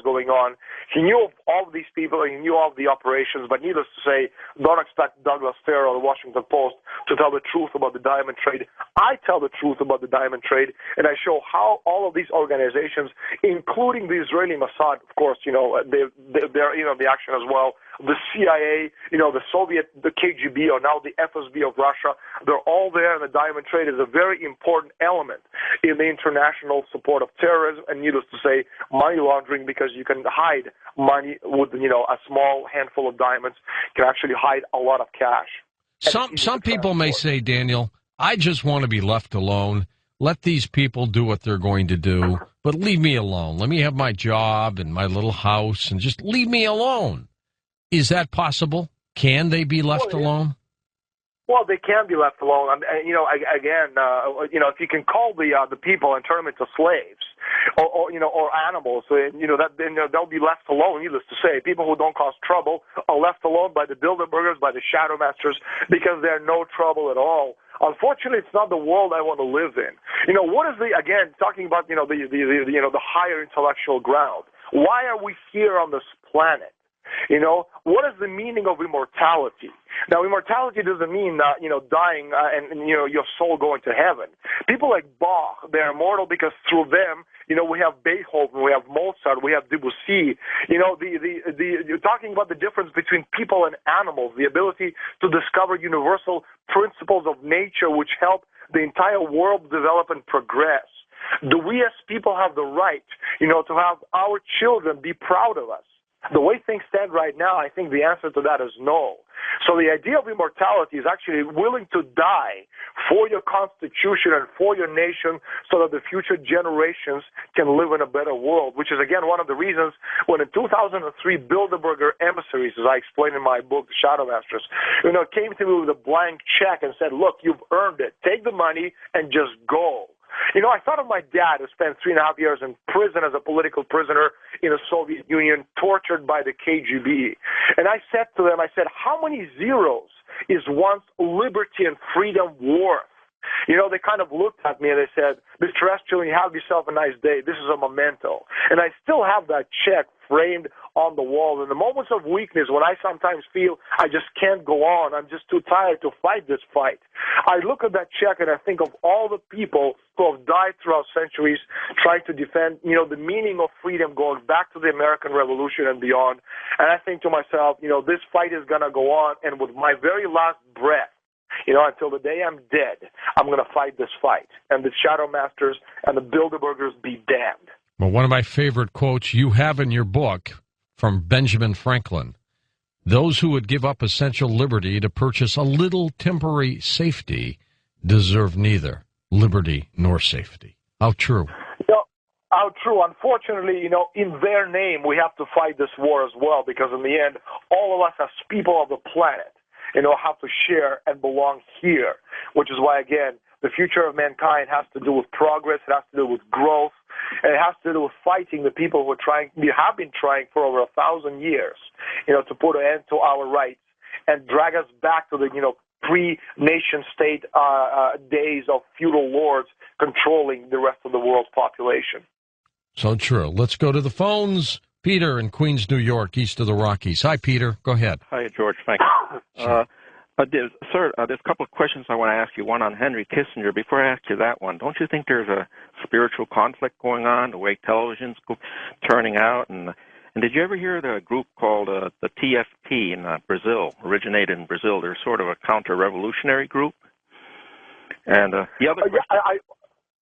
going on. He knew of all of these people, and he knew all of the operations, but needless to say, don't expect Douglas Farrell of the Washington Post to tell the truth about the diamond trade. I tell the truth about the diamond trade, and I show how all of these organizations, including the Israeli Mossad, of course, they're the action as well, the CIA, the Soviet, the KGB, or now the FSB of Russia, they're all there, and the diamond trade is a very important element in the international support of terrorism, and needless to say, money laundering, because you can hide money with, a small handful of diamonds, can actually hide a lot of cash. Some people may say, Daniel, I just want to be left alone. Let these people do what they're going to do, but leave me alone. Let me have my job and my little house, and just leave me alone. Is that possible? Can they be left alone? Well, they can be left alone. If you can call the people and turn them into slaves, or animals, they'll be left alone. Needless to say, people who don't cause trouble are left alone by the Bilderbergers, by the Shadow Masters, because they're no trouble at all. Unfortunately, it's not the world I want to live in. What is talking about the higher intellectual ground? Why are we here on this planet? What is the meaning of immortality? Now, immortality doesn't mean, dying and your soul going to heaven. People like Bach, they're immortal because through them, we have Beethoven, we have Mozart, we have Debussy. You're talking about the difference between people and animals, the ability to discover universal principles of nature which help the entire world develop and progress. Do we as people have the right, to have our children be proud of us? The way things stand right now, I think the answer to that is no. So the idea of immortality is actually willing to die for your constitution and for your nation so that the future generations can live in a better world, which is, again, one of the reasons when in 2003, Bilderberger emissaries, as I explained in my book, The Shadow Masters, came to me with a blank check and said, look, you've earned it. Take the money and just go. I thought of my dad, who spent 3.5 years in prison as a political prisoner in the Soviet Union, tortured by the KGB. And I said to them, how many zeros is one's liberty and freedom worth? They kind of looked at me and they said, Mr. Estulin, have yourself a nice day. This is a memento. And I still have that check framed on the wall. In the moments of weakness, when I sometimes feel I just can't go on, I'm just too tired to fight this fight, I look at that check and I think of all the people who have died throughout centuries trying to defend, the meaning of freedom going back to the American Revolution and beyond. And I think to myself, this fight is going to go on, and with my very last breath, until the day I'm dead, I'm going to fight this fight. And the Shadow Masters and the Bilderbergers be damned. Well, one of my favorite quotes you have in your book from Benjamin Franklin: those who would give up essential liberty to purchase a little temporary safety deserve neither liberty nor safety. How true. How true. Unfortunately, in their name, we have to fight this war as well, because in the end, all of us as people of the planet, have to share and belong here, which is why, again, the future of mankind has to do with progress, it has to do with growth, and it has to do with fighting the people who have been trying for over 1,000 years, to put an end to our rights and drag us back to the, pre-nation state days of feudal lords controlling the rest of the world's population. So true. Let's go to the phones. Peter in Queens, New York, east of the Rockies. Hi, Peter. Go ahead. Hi, George. Thank you. Sure. There's a couple of questions I want to ask you. One on Henry Kissinger. Before I ask you that one, don't you think there's a spiritual conflict going on, the way television's turning out? And did you ever hear of the group called the TFT in Brazil, originated in Brazil? They're sort of a counter-revolutionary group. And the other question...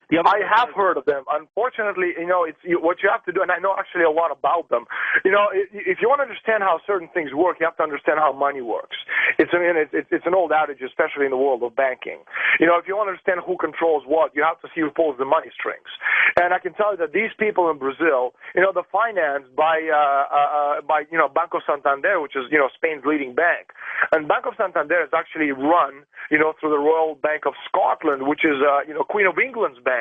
I have heard of them. Unfortunately, it's what you have to do, and I know actually a lot about them. If you want to understand how certain things work, you have to understand how money works. It's an old adage, especially in the world of banking. If you want to understand who controls what, you have to see who pulls the money strings. And I can tell you that these people in Brazil, they're financed by Banco Santander, which is Spain's leading bank. And Banco Santander is actually run, through the Royal Bank of Scotland, which is Queen of England's bank.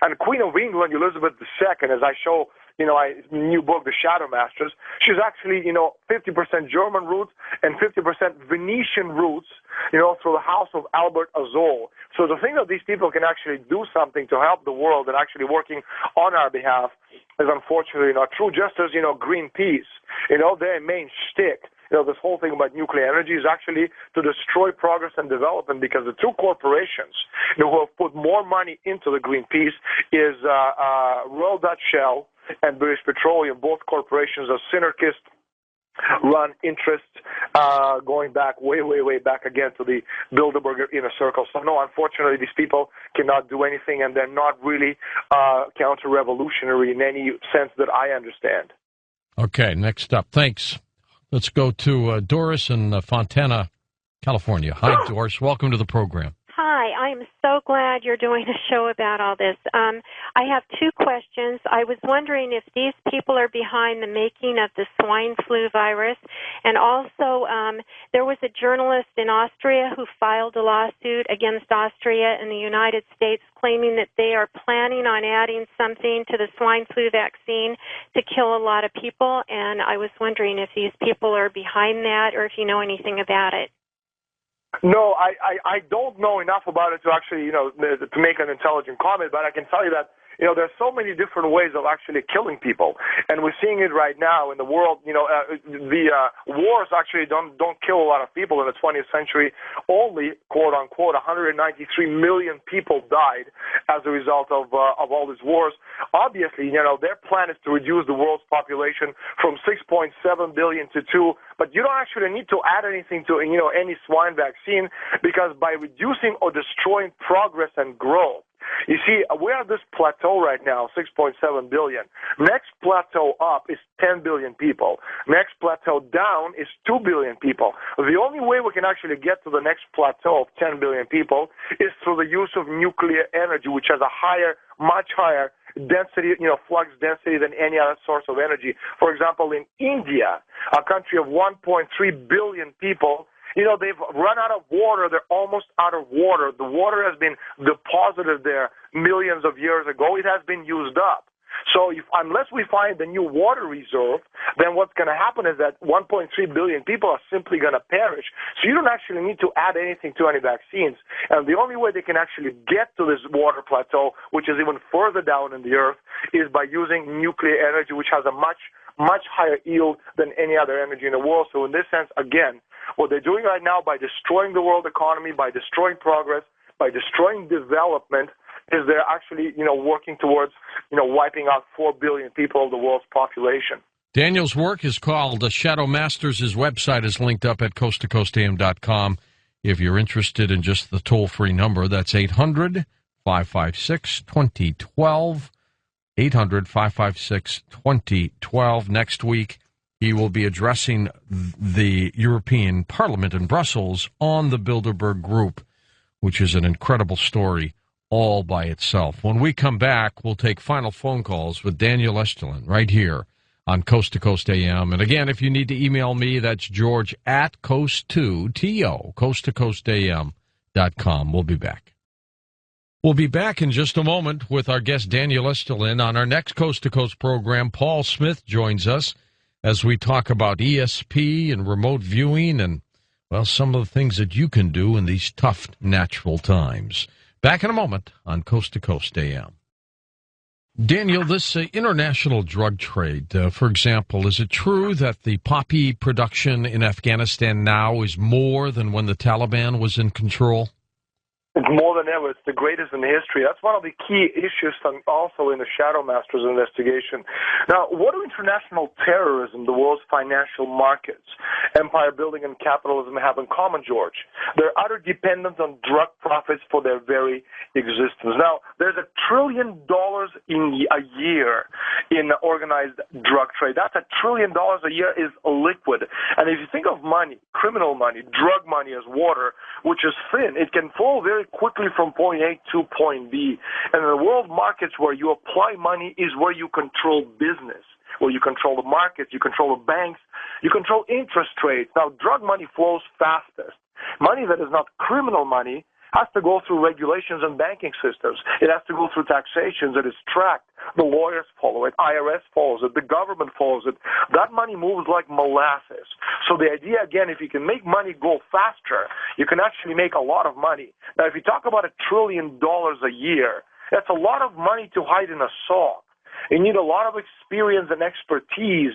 And Queen of England, Elizabeth II, as I show new book, The Shadow Masters, she's actually, 50% German roots and 50% Venetian roots, through the house of Albert Azol. So to think that these people can actually do something to help the world and actually working on our behalf is unfortunately not true. Just as, Greenpeace, their main shtick, this whole thing about nuclear energy is actually to destroy progress and development, because the two corporations who have put more money into the Greenpeace is Royal Dutch Shell and British Petroleum. Both corporations are synarchist run interests going back way back again to the Bilderberg inner circle. So no, unfortunately, these people cannot do anything, and they're not really counter-revolutionary in any sense that I understand. Okay, next up. Thanks. Let's go to Doris in Fontana, California. Hi, Doris. Welcome to the program. Hi, I am so glad you're doing a show about all this. I have two questions. I was wondering if these people are behind the making of the swine flu virus, and also there was a journalist in Austria who filed a lawsuit against Austria and the United States claiming that they are planning on adding something to the swine flu vaccine to kill a lot of people, and I was wondering if these people are behind that or if you know anything about it. No, I don't know enough about it to actually, to make an intelligent comment, but I can tell you that, there's so many different ways of actually killing people, and we're seeing it right now in the world. The wars actually don't kill a lot of people in the 20th century. Only, quote unquote, 193 million people died as a result of all these wars. Obviously, their plan is to reduce the world's population from 6.7 billion to 2, but you don't actually need to add anything to, any swine vaccine, because by reducing or destroying progress and growth, you see, we're at this plateau right now, 6.7 billion. Next plateau up is 10 billion people. Next plateau down is 2 billion people. The only way we can actually get to the next plateau of 10 billion people is through the use of nuclear energy, which has a much higher density, flux density than any other source of energy. For example, in India, a country of 1.3 billion people, they've run out of water. They're almost out of water. The water has been deposited there millions of years ago. It has been used up. So unless we find the new water reserve, then what's going to happen is that 1.3 billion people are simply going to perish. So you don't actually need to add anything to any vaccines. And the only way they can actually get to this water plateau, which is even further down in the earth, is by using nuclear energy, which has a much higher yield than any other energy in the world. So in this sense, again, what they're doing right now by destroying the world economy, by destroying progress, by destroying development, is they're actually, working towards, wiping out 4 billion people of the world's population. Daniel's work is called Shadow Masters. His website is linked up at coasttocoastam.com. If you're interested in just the toll-free number, that's 800-556-2012, 800-556-2012. Next week, he will be addressing the European Parliament in Brussels on the Bilderberg Group, which is an incredible story all by itself. When we come back, we'll take final phone calls with Daniel Estulin right here on Coast to Coast AM. And again, if you need to email me, that's George at coasttocoastam.com. We'll be back. We'll be back in just a moment with our guest Daniel Estulin. On our next Coast to Coast program, Paul Smith joins us as we talk about ESP and remote viewing and, well, some of the things that you can do in these tough natural times. Back in a moment on Coast to Coast AM. Daniel, this international drug trade, for example, is it true that the poppy production in Afghanistan now is more than when the Taliban was in control? It's more than ever. It's the greatest in history. That's one of the key issues also in the Shadow Masters investigation. Now, what do international terrorism, the world's financial markets, empire building, and capitalism have in common, George? They're utter dependent on drug profits for their very existence. Now, there's $1 trillion in a year in organized drug trade. That's $1 trillion a year is liquid. And if you think of money, criminal money, drug money as water, which is thin, it can flow very quickly from point A to point B. And in the world markets where you apply money is where you control business, where you control the markets, you control the banks, you control interest rates. Now, drug money flows fastest. Money that is not criminal money has to go through regulations and banking systems. It has to go through taxation that is tracked. The lawyers follow it. IRS follows it. The government follows it. That money moves like molasses. So the idea, again, if you can make money go faster, you can actually make a lot of money. Now, if you talk about $1 trillion a year, that's a lot of money to hide in a sock. You need a lot of experience and expertise